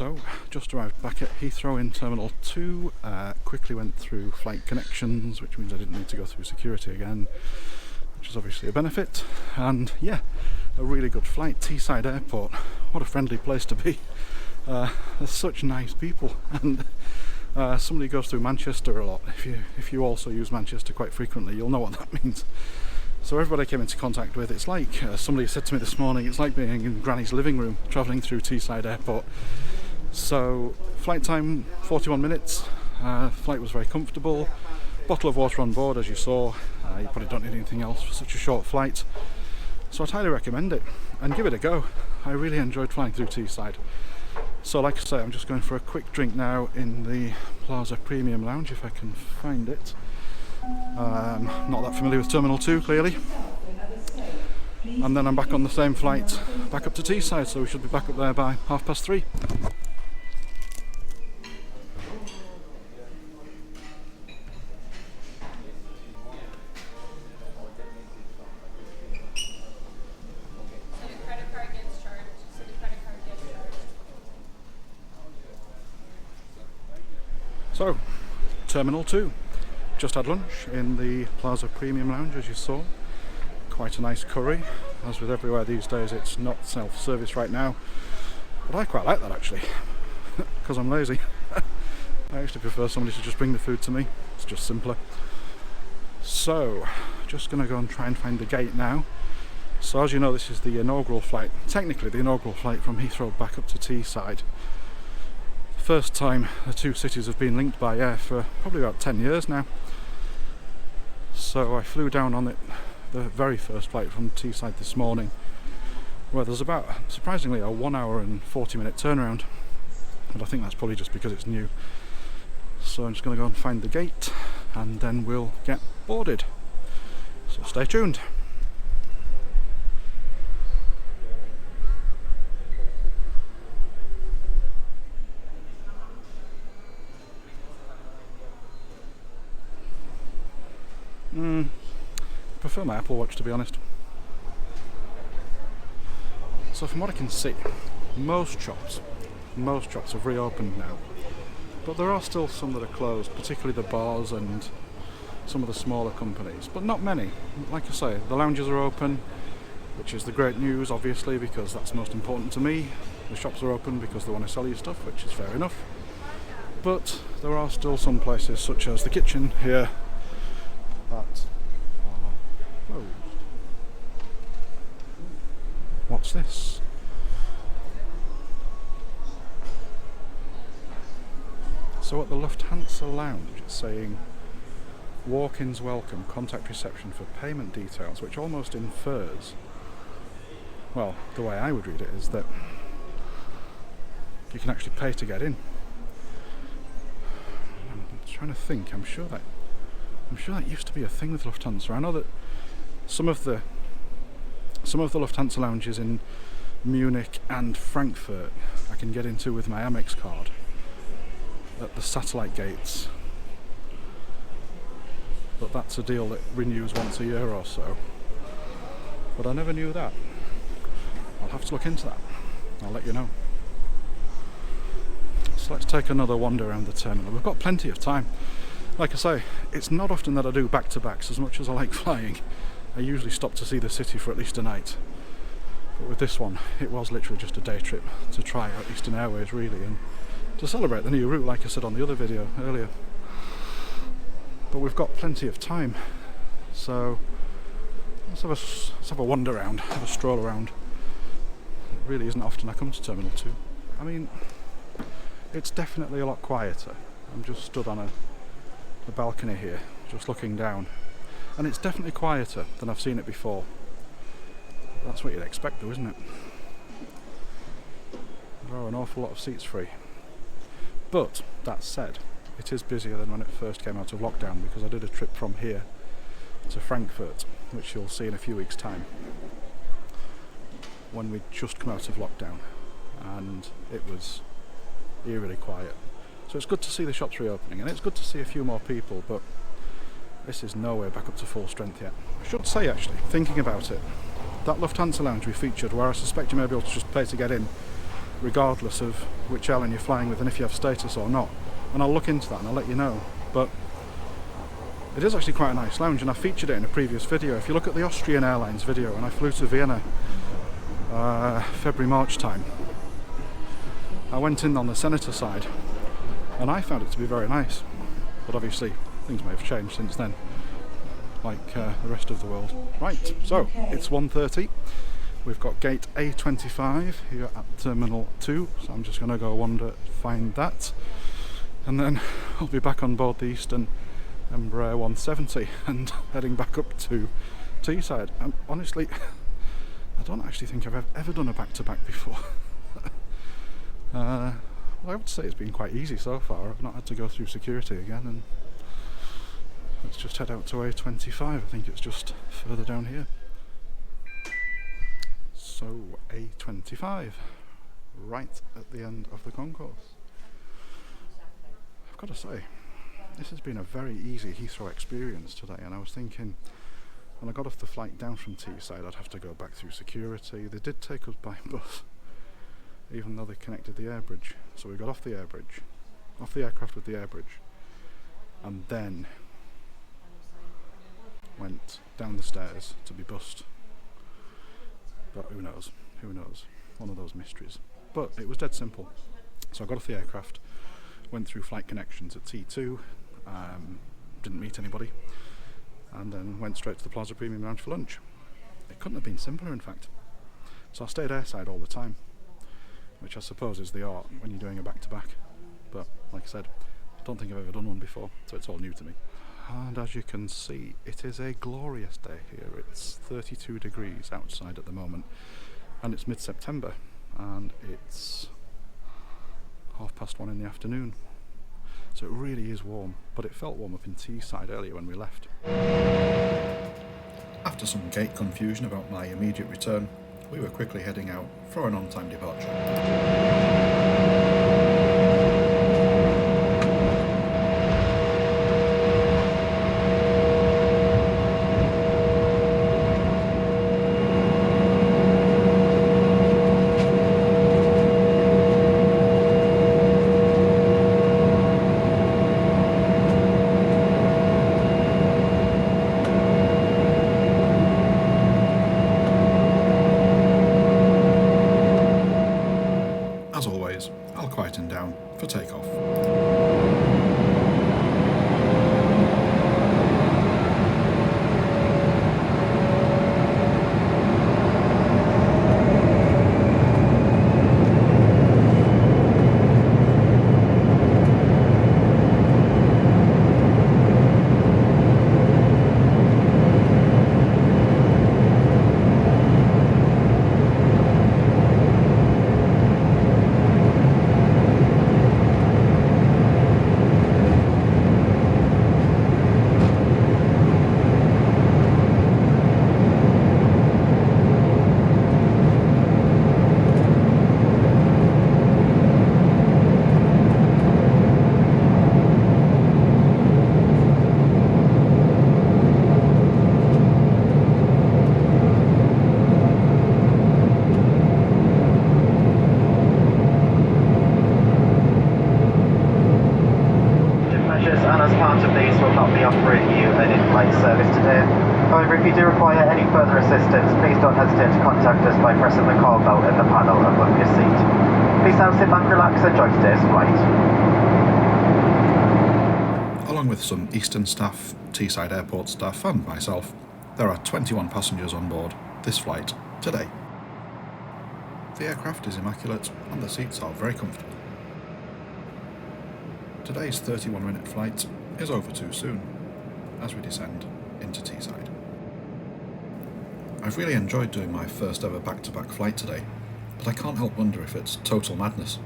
So, just arrived back at Heathrow in Terminal 2, quickly went through flight connections, which means I didn't need to go through security again, which is obviously a benefit, and yeah, a really good flight. Teesside Airport, what a friendly place to be. There's such nice people, and somebody goes through Manchester a lot. If you also use Manchester quite frequently, you'll know what that means. So everybody I came into contact with, it's like, somebody said to me this morning, it's like being in Granny's living room, travelling through Teesside Airport. So, flight time, 41 minutes, flight was very comfortable, bottle of water on board as you saw, you probably don't need anything else for such a short flight. So I'd highly recommend it, and give it a go. I really enjoyed flying through Teesside. So like I say, I'm just going for a quick drink now in the Plaza Premium Lounge, if I can find it. Not that familiar with Terminal 2, clearly. And then I'm back on the same flight, back up to Teesside, so we should be back up there by 3:30. So, Terminal 2. Just had lunch in the Plaza Premium Lounge, as you saw. Quite a nice curry. As with everywhere these days, it's not self-service right now. But I quite like that, actually, because I'm lazy. I actually prefer somebody to just bring the food to me. It's just simpler. So, just going to go and try and find the gate now. So as you know, this is the inaugural flight. Technically, the inaugural flight from Heathrow back up to Teesside. First time the two cities have been linked by air for probably about 10 years now. So I flew down on it, the very first flight from Teesside this morning, where there's about, surprisingly, a 1 hour and 40-minute turnaround. But I think that's probably just because it's new. So I'm just going to go and find the gate, and then we'll get boarded. So stay tuned. I prefer my Apple Watch, to be honest. So from what I can see, most shops have reopened now, but there are still some that are closed, particularly the bars and some of the smaller companies, but not many. Like I say, the lounges are open, which is the great news, obviously, because that's most important to me. The shops are open because they want to sell you stuff, which is fair enough, but there are still some places, such as the kitchen here, that are closed. What's this? So at the Lufthansa lounge it's saying walk-ins welcome, contact reception for payment details, which almost infers, well, the way I would read it is that you can actually pay to get in. I'm trying to think, I'm sure that used to be a thing with Lufthansa. I know that some of the Lufthansa lounges in Munich and Frankfurt I can get into with my Amex card at the satellite gates, but that's a deal that renews once a year or so. But I never knew that. I'll have to look into that. I'll let you know. So let's take another wander around the terminal. We've got plenty of time. Like I say, it's not often that I do back-to-backs as much as I like flying. I usually stop to see the city for at least a night. But with this one, it was literally just a day trip to try out Eastern Airways, really, and to celebrate the new route, like I said on the other video earlier. But we've got plenty of time, so let's have a wander around, have a stroll around. It really isn't often I come to Terminal 2. I mean, it's definitely a lot quieter. I'm just stood on the balcony here, just looking down, and it's definitely quieter than I've seen it before. That's what you'd expect though, isn't it? There are an awful lot of seats free. But that said, it is busier than when it first came out of lockdown, because I did a trip from here to Frankfurt, which you'll see in a few weeks' time, when we'd just come out of lockdown, and it was eerily quiet. So it's good to see the shops reopening, and it's good to see a few more people, but this is nowhere back up to full strength yet. I should say, actually, thinking about it, that Lufthansa lounge we featured, where I suspect you may be able to just pay to get in, regardless of which airline you're flying with and if you have status or not. And I'll look into that and I'll let you know. But it is actually quite a nice lounge, and I featured it in a previous video. If you look at the Austrian Airlines video, and I flew to Vienna February-March time, I went in on the Senator side and I found it to be very nice. But obviously things may have changed since then, like the rest of the world. Right, so it's 1:30. We've got gate A25 here at Terminal 2, so I'm just going to go wander, find that, and then I'll be back on board the Eastern Embraer 170 and heading back up to Teesside. And honestly, I don't actually think I've ever done a back-to-back before. Well, I would say it's been quite easy so far. I've not had to go through security again, and let's just head out to A25. I think it's just further down here. So A25, right at the end of the concourse. I've got to say, this has been a very easy Heathrow experience today, and I was thinking when I got off the flight down from Teesside I'd have to go back through security. They did take us by bus, even though they connected the air bridge. So we got off the air bridge, off the aircraft with the air bridge, and then went down the stairs to be bussed. But who knows, one of those mysteries. But it was dead simple. So I got off the aircraft, went through flight connections at T2, didn't meet anybody, and then went straight to the Plaza Premium Lounge for lunch. It couldn't have been simpler, in fact. So I stayed airside all the time, which I suppose is the art when you're doing a back-to-back. But like I said, I don't think I've ever done one before, so it's all new to me. And as you can see, it is a glorious day here. It's 32 degrees outside at the moment, and it's mid-September, and it's 1:30 in the afternoon. So it really is warm, but it felt warm up in Teesside earlier when we left. After some gate confusion about my immediate return, we were quickly heading out for an on-time departure. As always, I'll quieten down for takeoff. However, if you do require any further assistance, please don't hesitate to contact us by pressing the call bell in the panel above your seat. Please now sit back, relax, and enjoy today's flight. Along with some Eastern staff, Teesside Airport staff and myself, there are 21 passengers on board this flight today. The aircraft is immaculate and the seats are very comfortable. Today's 31-minute flight is over too soon as we descend into Teesside. I've really enjoyed doing my first ever back-to-back flight today, but I can't help wonder if it's total madness.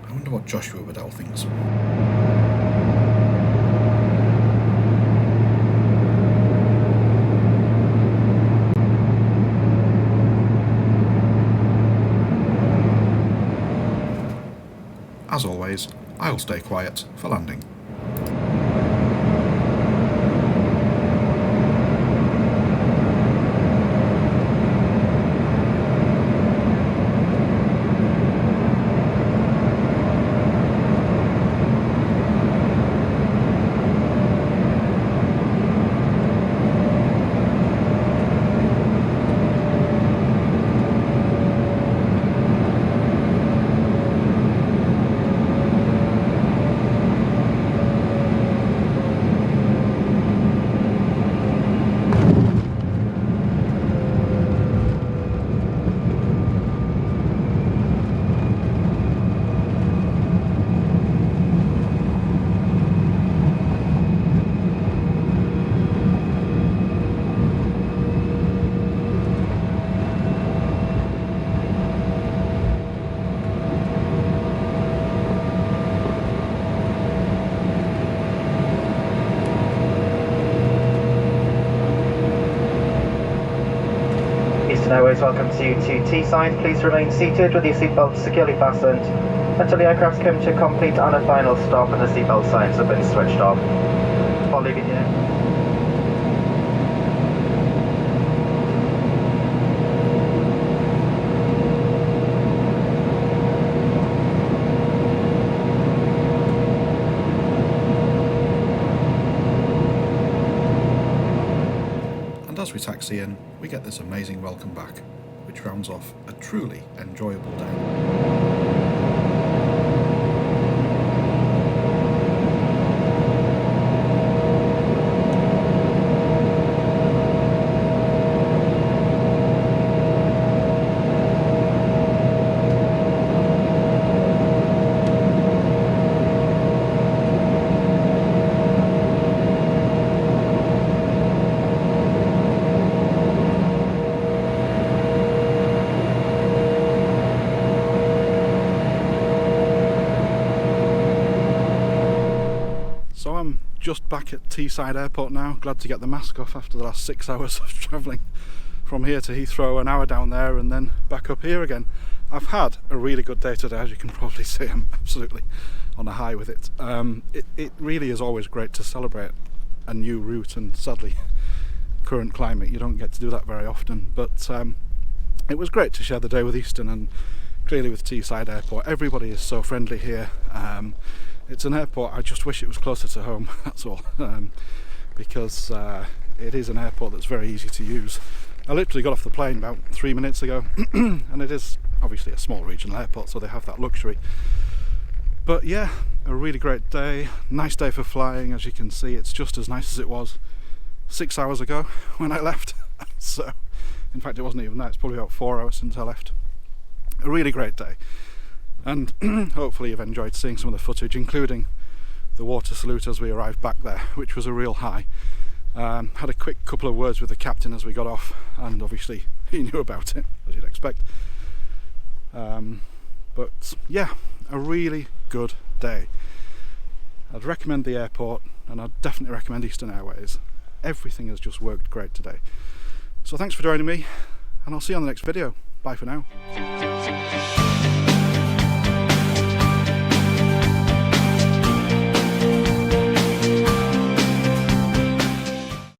I wonder what Joshua Waddell thinks. As always, I'll stay quiet for landing. Airways welcomes you to Teesside. Please remain seated with your seatbelts securely fastened until the aircraft come to a complete and a final stop and the seatbelt signs have been switched off. Before leaving you. As we taxi in, we get this amazing welcome back, which rounds off a truly enjoyable day. So I'm just back at Teesside Airport now, glad to get the mask off after the last 6 hours of travelling from here to Heathrow, an hour down there and then back up here again. I've had a really good day today, as you can probably see. I'm absolutely on a high with it. It really is always great to celebrate a new route, and sadly, current climate, you don't get to do that very often, but it was great to share the day with Eastern and clearly with Teesside Airport. Everybody is so friendly here. It's an airport, I just wish it was closer to home, that's all, because it is an airport that's very easy to use. I literally got off the plane about 3 minutes ago, and it is obviously a small regional airport, so they have that luxury. But yeah, a really great day, nice day for flying. As you can see, it's just as nice as it was 6 hours ago when I left. So, in fact, it wasn't even that, it's probably about 4 hours since I left. A really great day. And hopefully you've enjoyed seeing some of the footage, including the water salute as we arrived back there, which was a real high. Had a quick couple of words with the captain as we got off, and obviously he knew about it, as you'd expect. But yeah, a really good day. I'd recommend the airport, and I'd definitely recommend Eastern Airways. Everything has just worked great today. So thanks for joining me, and I'll see you on the next video. Bye for now.